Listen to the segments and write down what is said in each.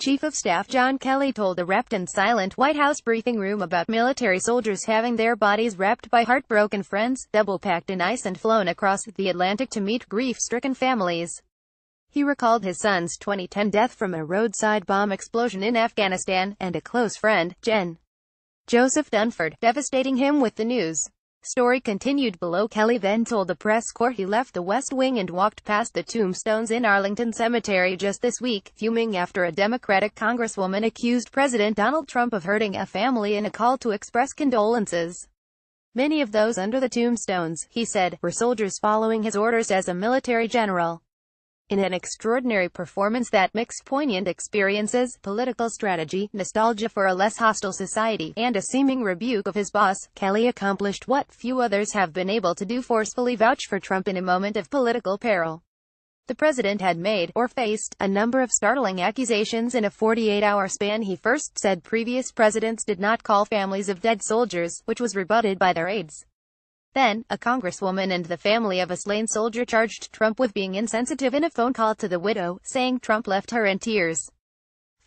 Chief of Staff John Kelly told the rapt and silent White House briefing room about military soldiers having their bodies wrapped by heartbroken friends, double-packed in ice and flown across the Atlantic to meet grief-stricken families. He recalled his son's 2010 death from a roadside bomb explosion in Afghanistan, and a close friend, Gen. Joseph Dunford, devastating him with the news. Story continued below. Kelly then told the press corps he left the West Wing and walked past the tombstones in Arlington Cemetery just this week, fuming after a Democratic congresswoman accused President Donald Trump of hurting a family in a call to express condolences. Many of those under the tombstones, he said, were soldiers following his orders as a military general. In an extraordinary performance that mixed poignant experiences, political strategy, nostalgia for a less hostile society, and a seeming rebuke of his boss, Kelly accomplished what few others have been able to do: forcefully vouch for Trump in a moment of political peril. The president had made, or faced, a number of startling accusations in a 48-hour span. He first said previous presidents did not call families of dead soldiers, which was rebutted by their aides. Then, a congresswoman and the family of a slain soldier charged Trump with being insensitive in a phone call to the widow, saying Trump left her in tears.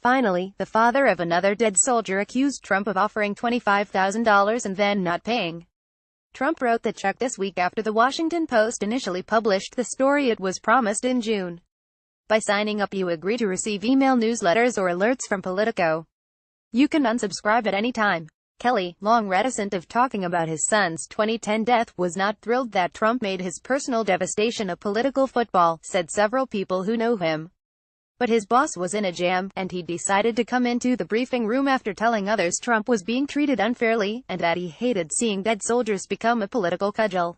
Finally, the father of another dead soldier accused Trump of offering $25,000 and then not paying. Trump wrote the check this week after the Washington Post initially published the story. It was promised in June. By signing up, you agree to receive email newsletters or alerts from Politico. You can unsubscribe at any time. Kelly, long reticent of talking about his son's 2010 death, was not thrilled that Trump made his personal devastation a political football, said several people who know him. But his boss was in a jam, and he decided to come into the briefing room after telling others Trump was being treated unfairly, and that he hated seeing dead soldiers become a political cudgel.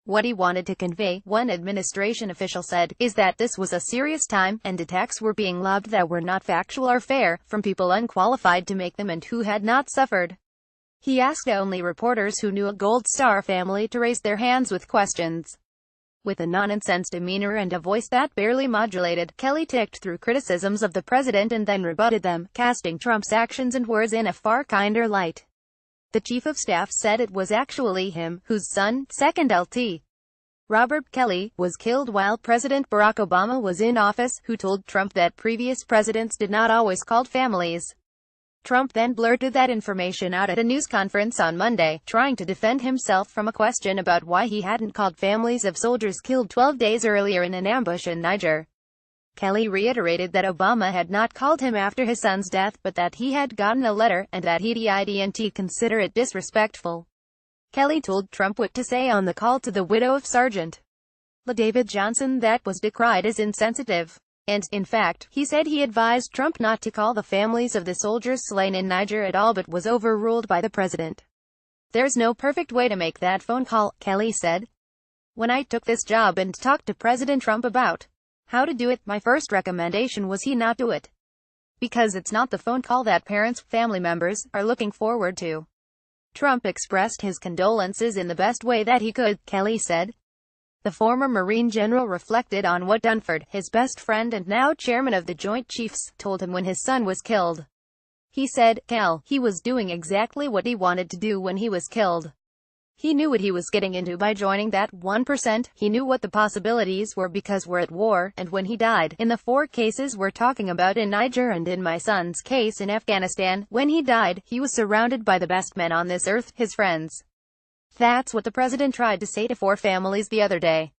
What he wanted to convey, one administration official said, is that this was a serious time, and attacks were being lobbed that were not factual or fair, from people unqualified to make them and who had not suffered. He asked only reporters who knew a Gold Star family to raise their hands with questions. With a non-incensed demeanor and a voice that barely modulated, Kelly ticked through criticisms of the president and then rebutted them, casting Trump's actions and words in a far kinder light. The chief of staff said it was actually him, whose son, second Lt. Robert Kelly, was killed while President Barack Obama was in office, who told Trump that previous presidents did not always call families. Trump then blurted that information out at a news conference on Monday, trying to defend himself from a question about why he hadn't called families of soldiers killed 12 days earlier in an ambush in Niger. Kelly reiterated that Obama had not called him after his son's death, but that he had gotten a letter, and that he didn't consider it disrespectful. Kelly told Trump what to say on the call to the widow of Sergeant David Johnson that was decried as insensitive. And, in fact, he said he advised Trump not to call the families of the soldiers slain in Niger at all, but was overruled by the president. There's no perfect way to make that phone call, Kelly said. When I took this job and talked to President Trump about how to do it, my first recommendation was he not do it. Because it's not the phone call that parents, family members, are looking forward to. Trump expressed his condolences in the best way that he could, Kelly said. The former Marine general reflected on what Dunford, his best friend and now chairman of the Joint Chiefs, told him when his son was killed. He said, he was doing exactly what he wanted to do when he was killed. He knew what he was getting into by joining that 1%, he knew what the possibilities were because we're at war, and when he died, in the 4 cases we're talking about in Niger and in my son's case in Afghanistan, when he died, he was surrounded by the best men on this earth, his friends. That's what the president tried to say to 4 families the other day.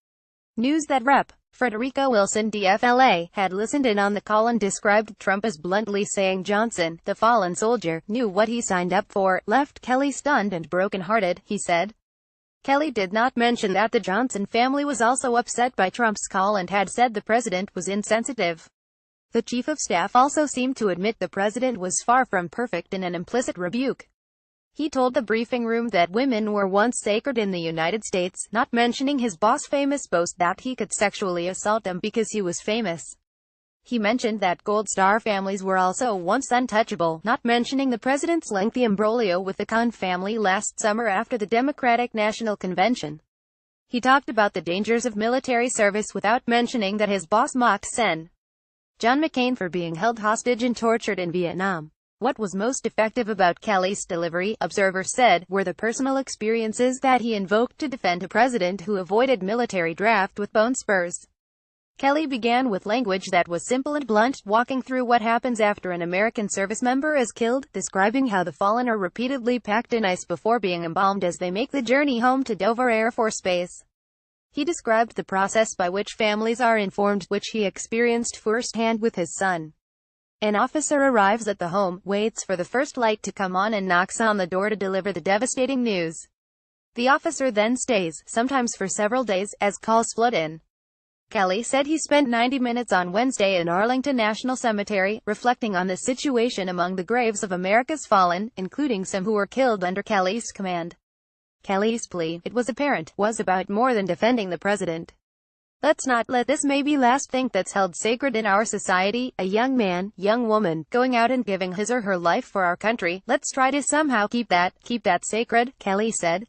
News that Rep. Frederica Wilson DFLA had listened in on the call and described Trump as bluntly saying Johnson, the fallen soldier, knew what he signed up for, left Kelly stunned and broken-hearted, he said. Kelly did not mention that the Johnson family was also upset by Trump's call and had said the president was insensitive. The chief of staff also seemed to admit the president was far from perfect in an implicit rebuke. He told the briefing room that women were once sacred in the United States, not mentioning his boss' famous boast that he could sexually assault them because he was famous. He mentioned that Gold Star families were also once untouchable, not mentioning the president's lengthy imbroglio with the Khan family last summer after the Democratic National Convention. He talked about the dangers of military service without mentioning that his boss mocked Sen. John McCain for being held hostage and tortured in Vietnam. What was most effective about Kelly's delivery, observers said, were the personal experiences that he invoked to defend a president who avoided military draft with bone spurs. Kelly began with language that was simple and blunt, walking through what happens after an American service member is killed, describing how the fallen are repeatedly packed in ice before being embalmed as they make the journey home to Dover Air Force Base. He described the process by which families are informed, which he experienced firsthand with his son. An officer arrives at the home, waits for the first light to come on and knocks on the door to deliver the devastating news. The officer then stays, sometimes for several days, as calls flood in. Kelly said he spent 90 minutes on Wednesday in Arlington National Cemetery, reflecting on the situation among the graves of America's fallen, including some who were killed under Kelly's command. Kelly's plea, it was apparent, was about more than defending the president. Let's not let this maybe last thing that's held sacred in our society, a young man, young woman, going out and giving his or her life for our country, let's try to somehow keep that sacred, Kelly said.